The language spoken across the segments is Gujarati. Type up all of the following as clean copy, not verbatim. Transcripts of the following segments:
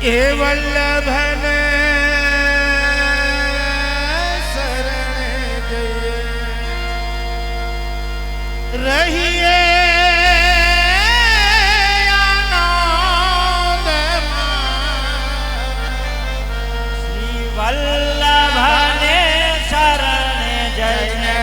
એ વલ્લભન શરણે જઈએ રહીએ શ્રી વલ્લભને શરણે જઈને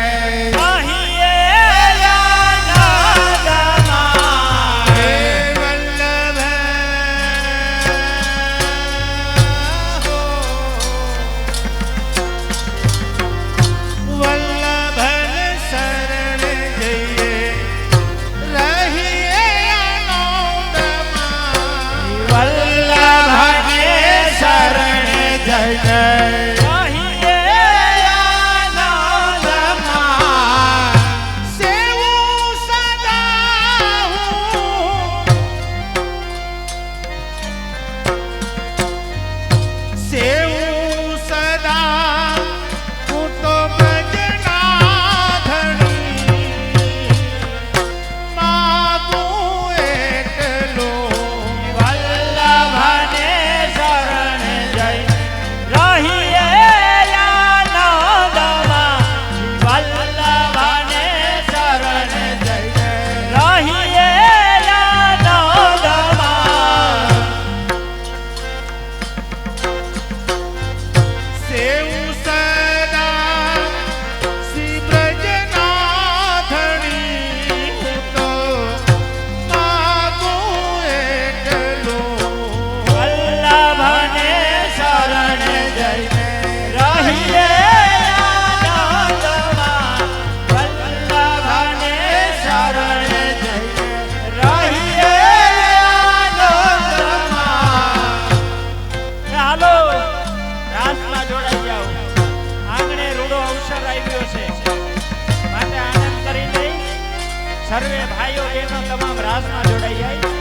સર્વે ભાઈઓ બહેનો તમામ રાસમાં જોડાઈ જાય।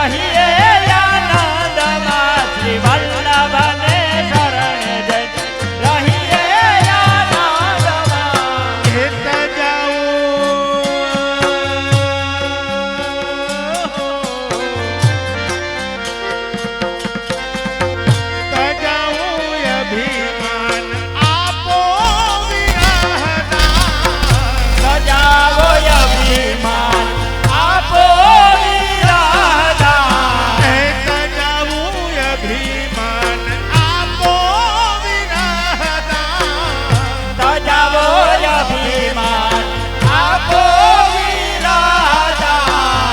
રહીએ આનંદમાં શ્રી વલ્લભને શરણે જઈને રહીએ આનંદમાં હેત જાઉં અભિમાન આપો વિરહના સજાવો અભિમાન આપો વિરહદાન હેત જાઉં અભિમાન આપો વિરહના સજાવો અભિમાન આપો વિરહદાન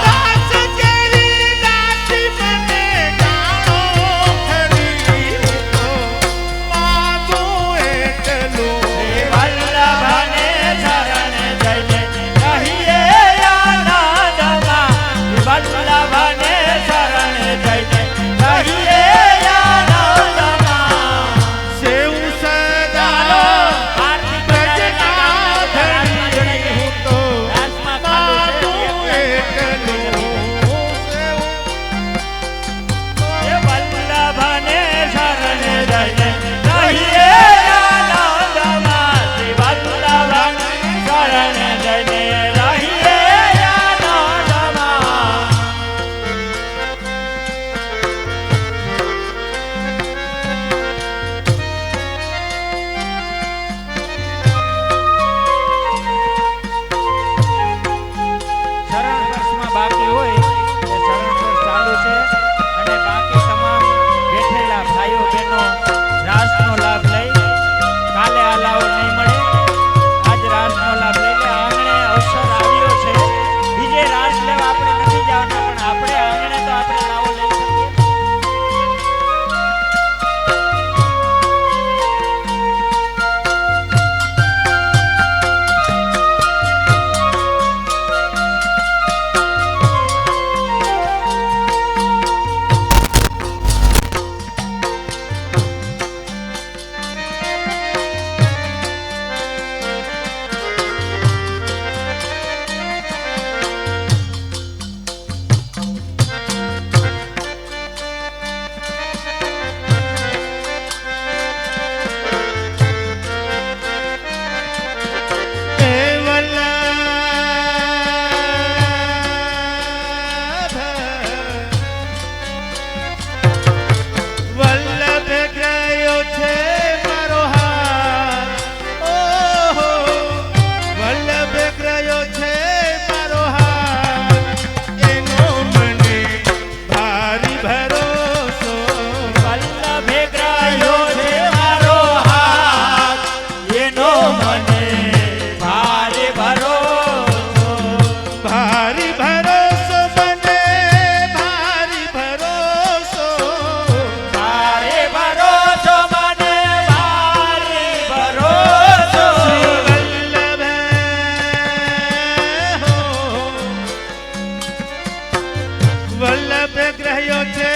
દાસ જેવી દાસી મને જાણો ખરી તો માગું એટલું શ્રી વલ્લભને શરણે જઈને રહીએ આનંદમાં શ્રી વલ્લભને શરણે જઈને રહીએ આનંદમાં સેવ ચાલો સદા આરતી પ્રજના ધણી હું તો રાસમાં ખાધું છે. માગું એટલું સેવ એ વલ્લભને શરણે જઈને રહીએ આનંદમાં શ્રી વલ્લભને શરણે જઈને રહીએ આનંદમાં શરણ વર્ષમાં બાકી હોય એ શરણ વર્ષ ચાલુ છે અને બાકી તમામ બેઠેલા ભાઈઓ બહેનો રાસનો લાભ લઈ કાલે આ લાવો નહીં મળે આજ રાસનો લાભ લઈ લે આંગણે અવસર આવ્યો છે બીજે રાસ લેવા આપણે નથી જવાના પણ આપણે આંગણે તો આપણે લાવો લઈ શકીએ હે વલ્લભ વલ્લભ ગયો છે મારો હાથ ઓહો વલ્લભ ગયો છે મારો હાથ એનો મને ભારી ભરોસો વલ્લભે ગ્રાહ્યો છે મારો હાથ એનો મને ભારે ભરોસો ભારી ભરોસો મને ભારી ભરોસો ભારે ભરોસો મને ભારે ભરોસો વલ્લભ ગ્રહ્યો છે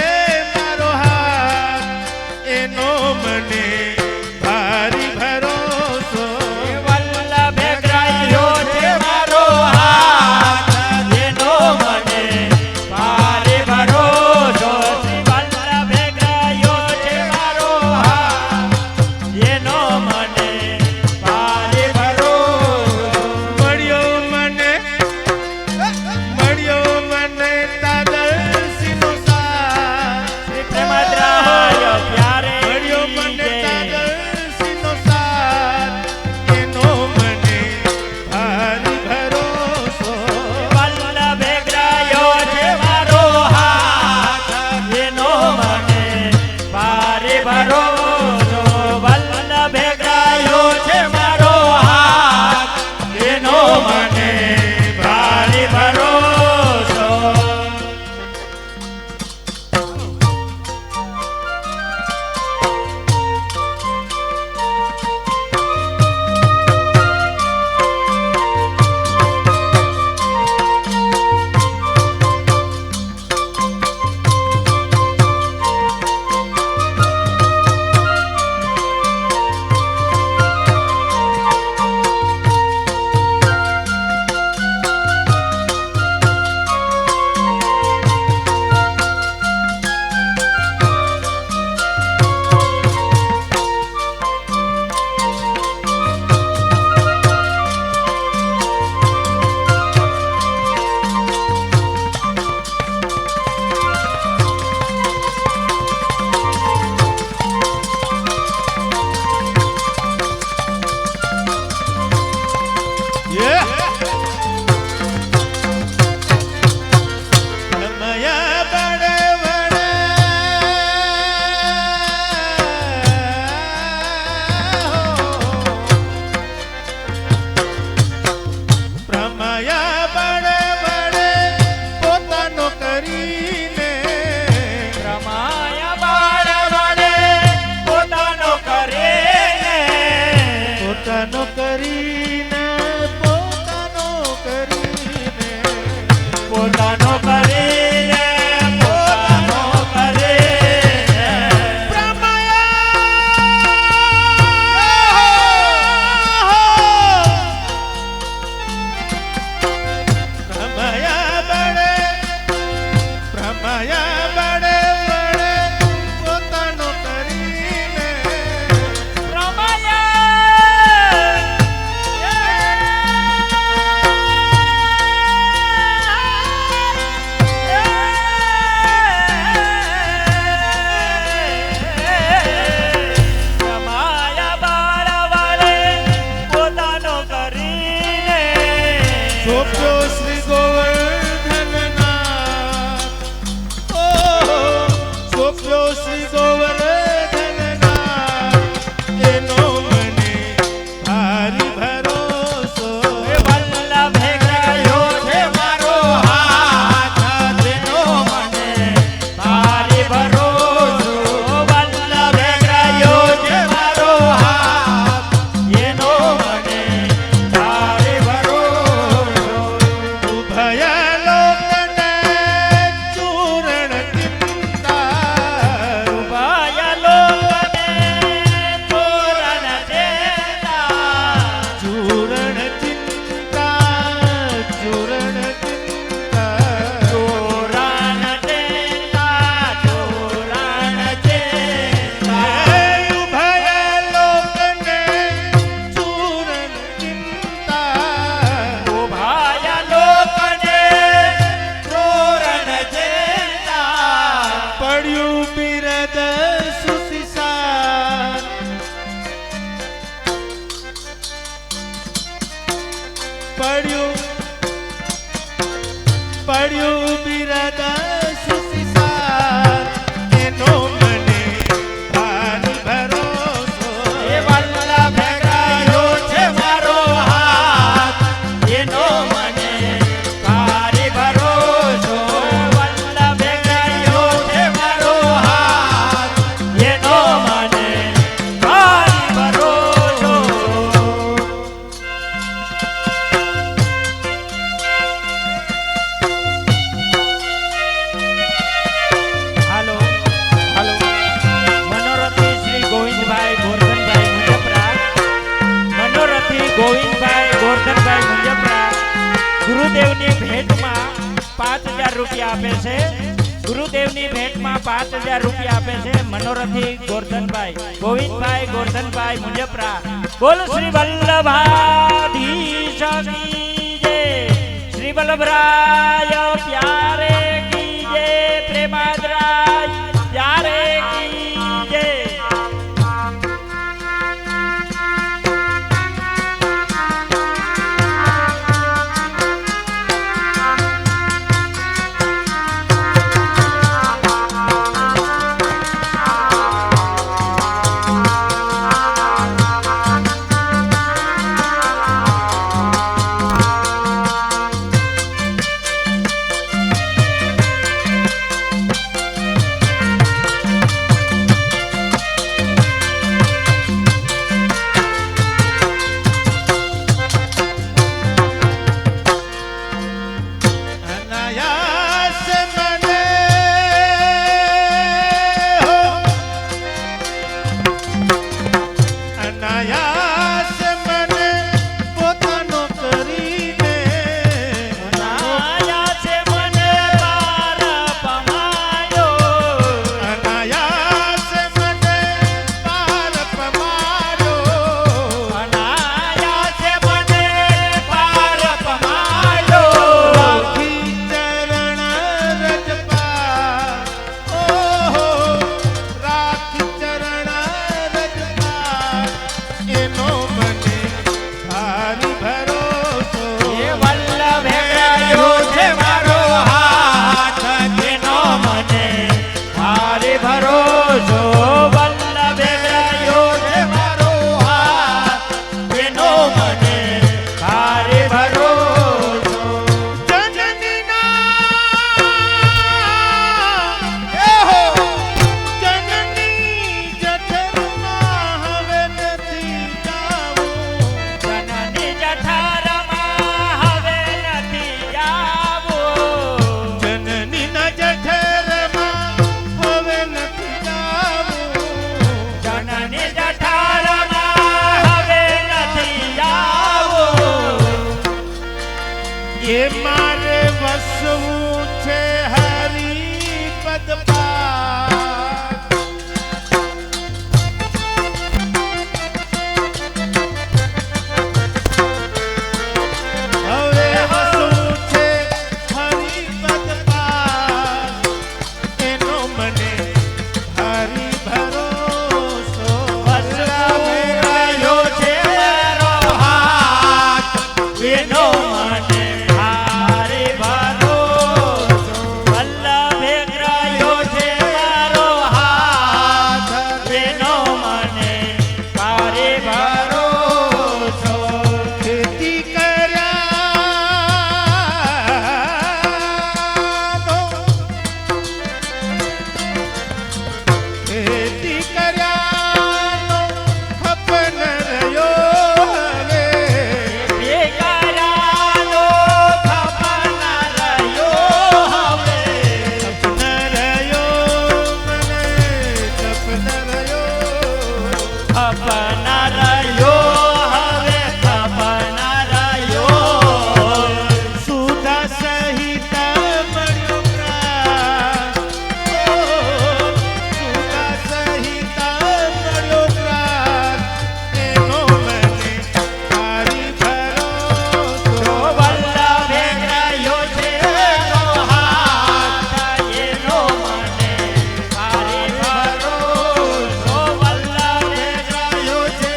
મારો હાથ એનો મને ભારી ભરોસો વલ્લભે ગ્રાહ્યો છે મારો હાથ એનો મને ભારે ભરોસો શ્રી વલ્લભે ગ્રાહ્યો છે મારો હાથ એનો મને ભારે ભરોસો મળ્યો મને તાદરસીનો સાથ માયા બળે વળે પોતાનો કરીને સોંપ્યો શ્રી ગોવર્ધનનાથ ઓ સોંપ્યો શ્રી ગોવર્ધનનાથ એનો મને ભારી ભરોસો વલ્લભે ગ્રહ્યો છે મારો હાથ તેનો મને ભારી ભરોસો વલ્લભે ગ્રહ્યો છે મારો હાથ એનો મને ભારી ભરોસો ઉભય લોકને ચૂરણ ચિંતા ઉભય લોકને તોરણ દેતા ચૂરણ ચિંતા ચૂરણ ચિંતા તોરણ દેતા તોરણ દેતા ઉભય લોકને ચૂરણ ચિંતા ઉભાય લોકને તોરણ દેતા પડ્યું બિરદ સુશિસાર પડ્યું બિરદ સુશિસાર એનો મને ભારી ભરોસો એ વલ્લભે ગ્રહ્યો છે મારો હાથ એનો મને ભારી ભરોસો વલ્લભે ગ્રહ્યો છે મારો હાથ એનો મને ભારી ભરોસો હાલો હાલો મનોરથી શ્રી ગોવિંદભાઈ ગોરધનભાઈ મુંજપરા મનોરથી ગોવિંદભાઈ ગોરધનભાઈ મુંજપરા ગુરુદેવની ભેટમાં 5000 રૂપિયા આપે છે ગુરુદેવની ભેટમાં 5000 રૂપિયા આપે છે મનોરથી ગોરધનભાઈ ગોવિંદભાઈ ગોરધનભાઈ મુંજપરા બોલ શ્રી વલ્લભાધીશ કી જય શ્રી વલ્લભરાય પ્યારે કી જય પ્રેમાદરાય પ્યારે કી જય પદ પાર હવે હસું છે હરિપદ પાર એનો મને ભારી ભરોસો વલ્લભ છે મારો હાથ એનો મને ભારે ભરોસો. વલ્લભે ગ્રહ્યો છે મારો હાથ એનો મને ભારે ભરોસો. ખેતી કર્યાનો ખેતી કર્યાનો ખપ ન રહ્યો હવે બેકારાનો ખપ ન રહ્યો હવે. ખપ ન રહ્યો મને ખપ ન રહ્યો ખપ ન રહ્યો હવે ખપ ન રહ્યો. સુધા સહિત મળ્યો પ્રાણ સુધા સહિત મળ્યો પ્રાણ એનો મને ભારી ભરોસો વલ્લભે ગ્રહ્યો છે મારો હાથ એનો મને ભારે ભરોસો. વલ્લભે ગ્રહ્યો છે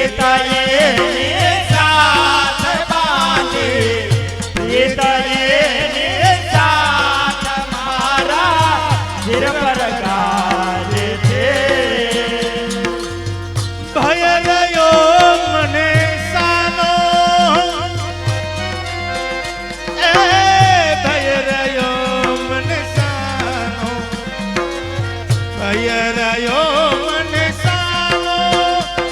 પ્રીતયે સાથ બાંધે પ્રીતયે સાથ મારા શિર પર ગાજે છે ભય ગયો મને સાનો એ ભય રહ્યો મને સાનો ભય રહ્યો મને સાનો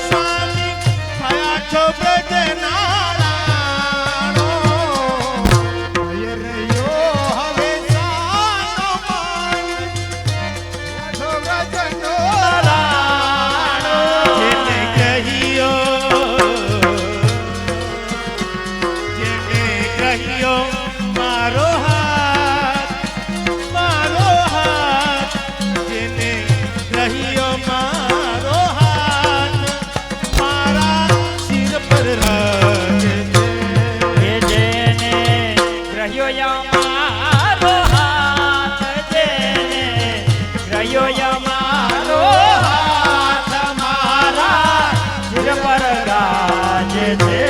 સ્વામી થયા છો બ્રજનારાયણો ભય રહ્યો હવે સાનો માન છો બ્રજનો જેને કહ્યો મારો હાથ જેને કહ્યો મારો હાથ મારા શિર પર રાખે છે એ જેને ગ્રહ્યો યમારો હાથ જેને ગ્રહ્યો યમારો હાથ મારા શિર પર ગાજે છે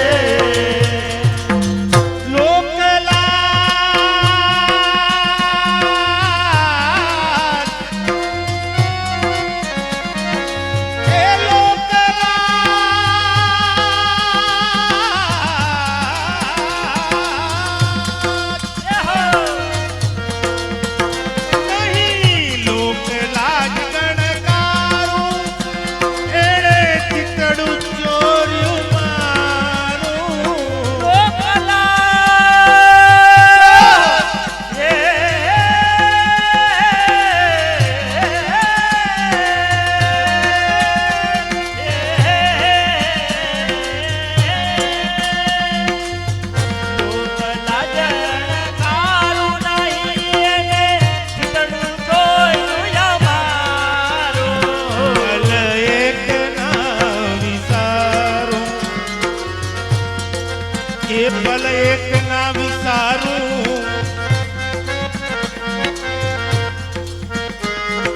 એ પલ એક ના વિચારું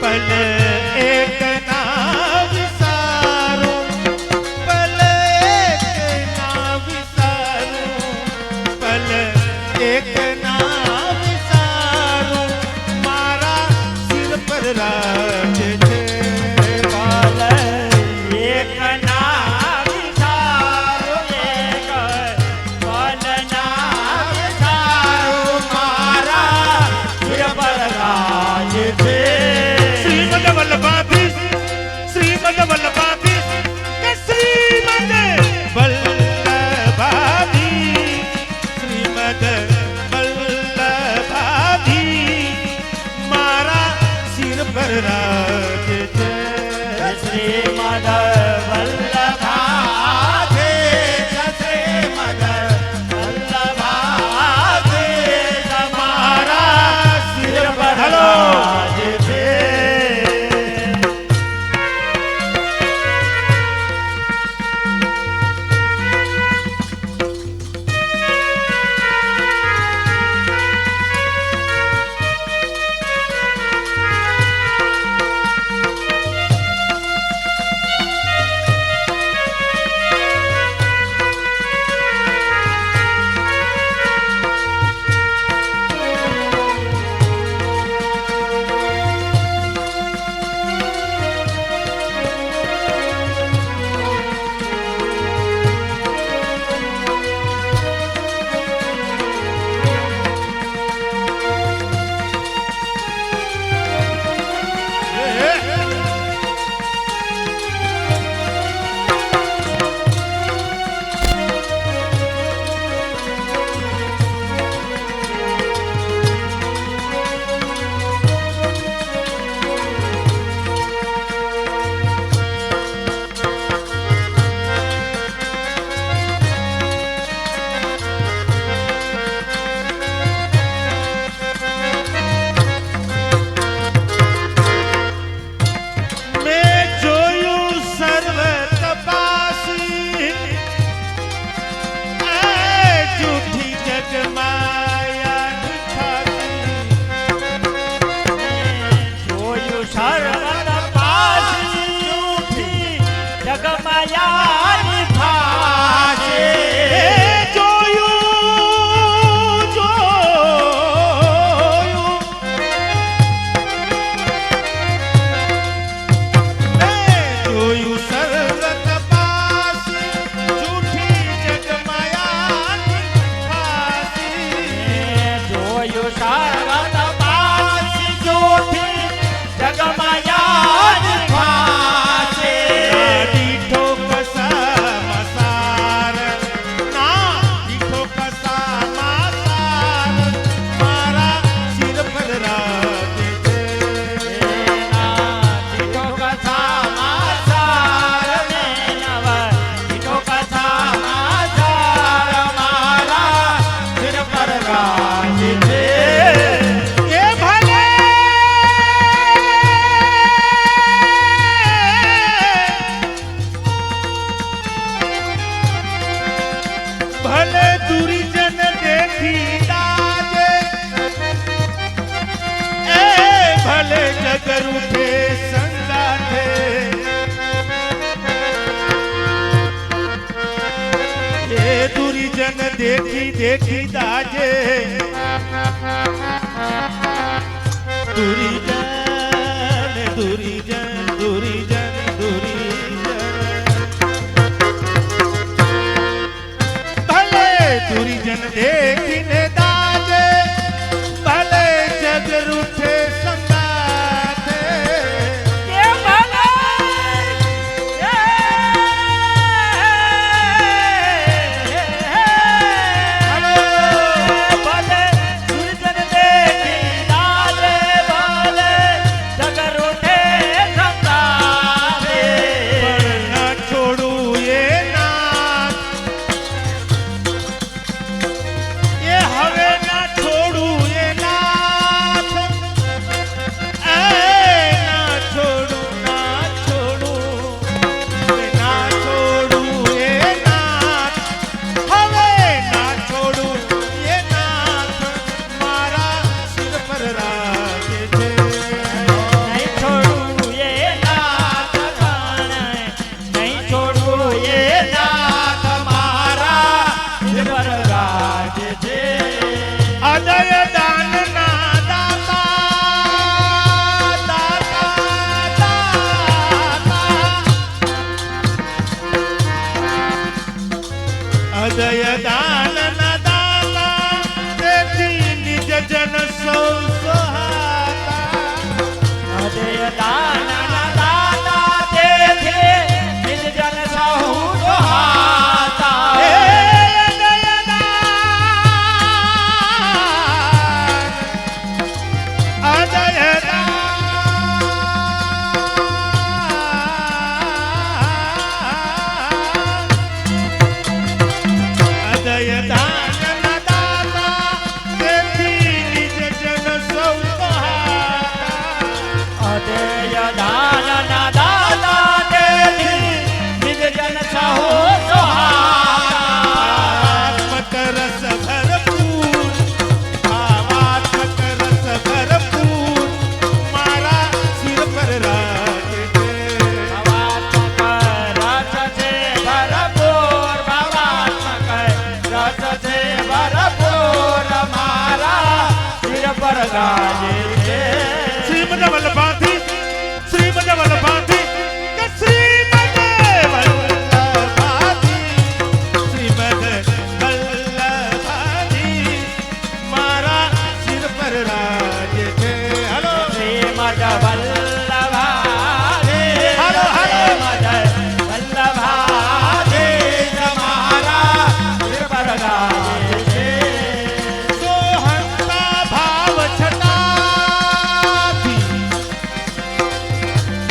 પલ એક ના વિચારું પલ એક ના વિચારું પલ એક ના વિચારું મારા શિર પર રાજે છે પાલ એક ના વિચારો એક પાલના વિચારો મારા શિર પર ગાજે છે શ્રીમદ વલ્લભાધીશ શ્રીમદ વલ્લભાધીશ કે શ્રીમદ વલ્લભાધીશ શ્રીમદ વલ્લભાધીશ મારા શિર પર રાજે છે શ્રીમદ વલ્લભાધીશ શ્રીમદ વલ્લભાધીશ મારા શિર પર ગાજે છે જગમાં યાદ ભાસે. ના દીઠો કસામાં સાર, ના દીઠો કસામાં સાર, મારા શિર પર રાજે છે. દીઠો કથામાં સાર ને નવ, દીઠો કથામાં સાર મારા શિર પર ગાજે છે. એ ભલે ભલે દુરીજન દેખી દાજે, એ ભલે જગર ઉઠે સંગાથે, એ દુરીજન દેખી દાજે, દુરીજન દુરીજન દુરીજન દુરીજન, ભલે દુરીજન દેખીને દાજે, ભલે જગ રૂઠે સંગાથે, એ ભલે ભલે સુરજન દેખી દાજે, ભલે જગર ઉઠે સંતાવે. પણ ના છોડું એ નાથ, એ હવે ના છોડું એ નાથ, એ ના છોડું ના છોડું, એ ના છોડું એ નાથ, હવે ના છોડું એ નાથ, મારા શિર પર રાજે છે. નહીં છોડું એ નાથ ખાણે, નહીં છોડું એ નાથ મારા શિર પર ગાજે છે. અદય દાનના દાતા, અદય દાનના દાતા, તેથી નિજ જન સૌ સહાતા. અજય દાનના દાતા તેથી નિજ જન સહુ સુહાતા. હે અદય દાન, અદય દાન, અદય દાનના દાતા, તેથી નિજ જન સૌ સહાતા. અજય દાનના દાતા તેથી નિજ જન સહુ સુહાતા. ભાવાત્મક રસ ભરપૂર, ભાવાત્મક રસ ભરપૂર, મારા શિર પર રાજે છે. ભાવાત્મક રસ છે ભરપૂર, ભાવાત્મક રસ છે ભરપૂર મારા શિર પર ગાજે છે. શ્રીમદ વલ્લભાથી, શ્રીમદ વલ્લભાથી, કે શ્રીમદ વલ્લભાથી, શ્રીમદ વલ્લભાથી, મારા શિર પર રાજે છે. હલો શ્રીમદ વલ્લભાધીશ, હાલો, હાલો. શ્રીમદ વલ્લભાધીશ મારા શિર પર ગાજે છે. સોહંતા ભાવ છટાથી,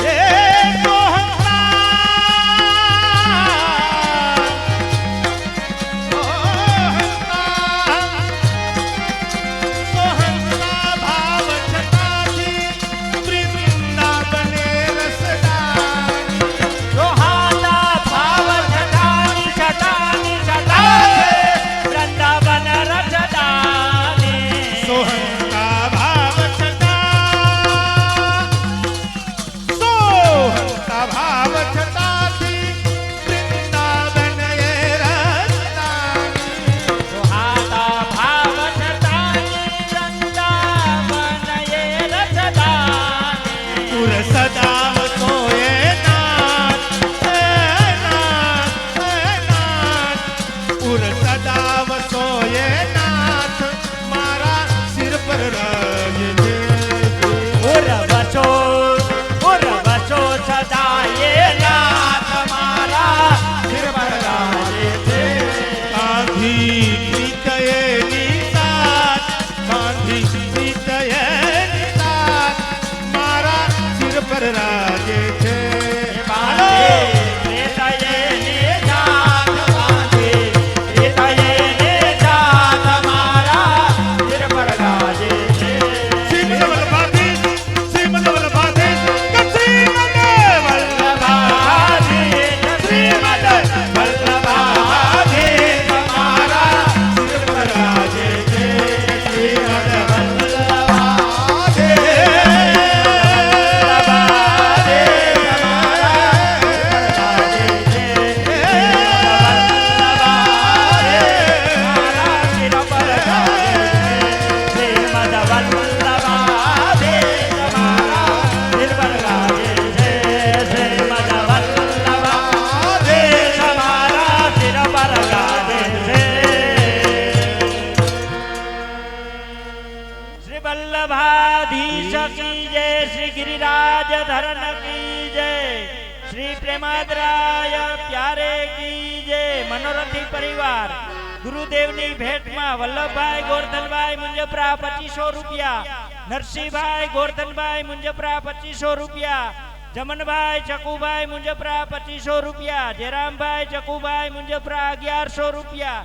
એ સોહંતા, સોહંતા ભાવ છટાથી, પર રાજે છે બાંધે રેતાએ ને જાત બાંધે રેતાએ ને જાત મારા સિર પર ગાજે છે શ્રીમદ વલ્લભાધીશ શ્રીમદ વલ્લભાધીશ શ્રીમદ વલ્લભાધીશ શ્રીમદ વલ્લભાધીશ મારા સિર પર રાજે છે શ્રીમદ श्री वल्लभाधीश की जय श्री गिरिराज धरन की जय श्री प्रेमादराय प्यारे की जय मनोरथी परिवार गुरुदेवनी भेटમાં વલ્લભભાઈ ગોરધનભાઈ મુંજપરા 2500 રૂપિયા નરસિંહભાઈ ગોરધનભાઈ મુંજપરા 2500 રૂપિયા જમનભાઈ ચકુભાઈ મુંજપરા 2500 રૂપિયા જયરામભાઈ ચકુભાઈ મુંજપરા 1100 રૂપિયા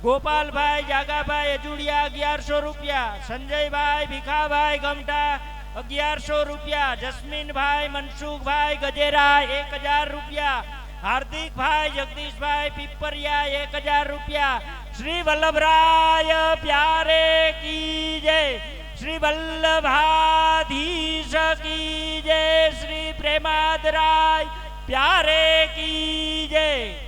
ગોપાલભાઈ જાગાભાઈ અજુડિયા 1100 રૂપિયા સંજયભાઈ ભીખાભાઈ ગમટા 1100 રૂપિયા જસ્મીનભાઈ મનસુખભાઈ ગજેરા 1000 રૂપિયા હાર્દિકભાઈ જગદીશભાઈ પીપરિયા 1000 રૂપિયા શ્રી વલ્લભરાય પ્યારે की जय श्री वल्लभाधीश की जय श्री प्रेमादराय प्यारे की जय।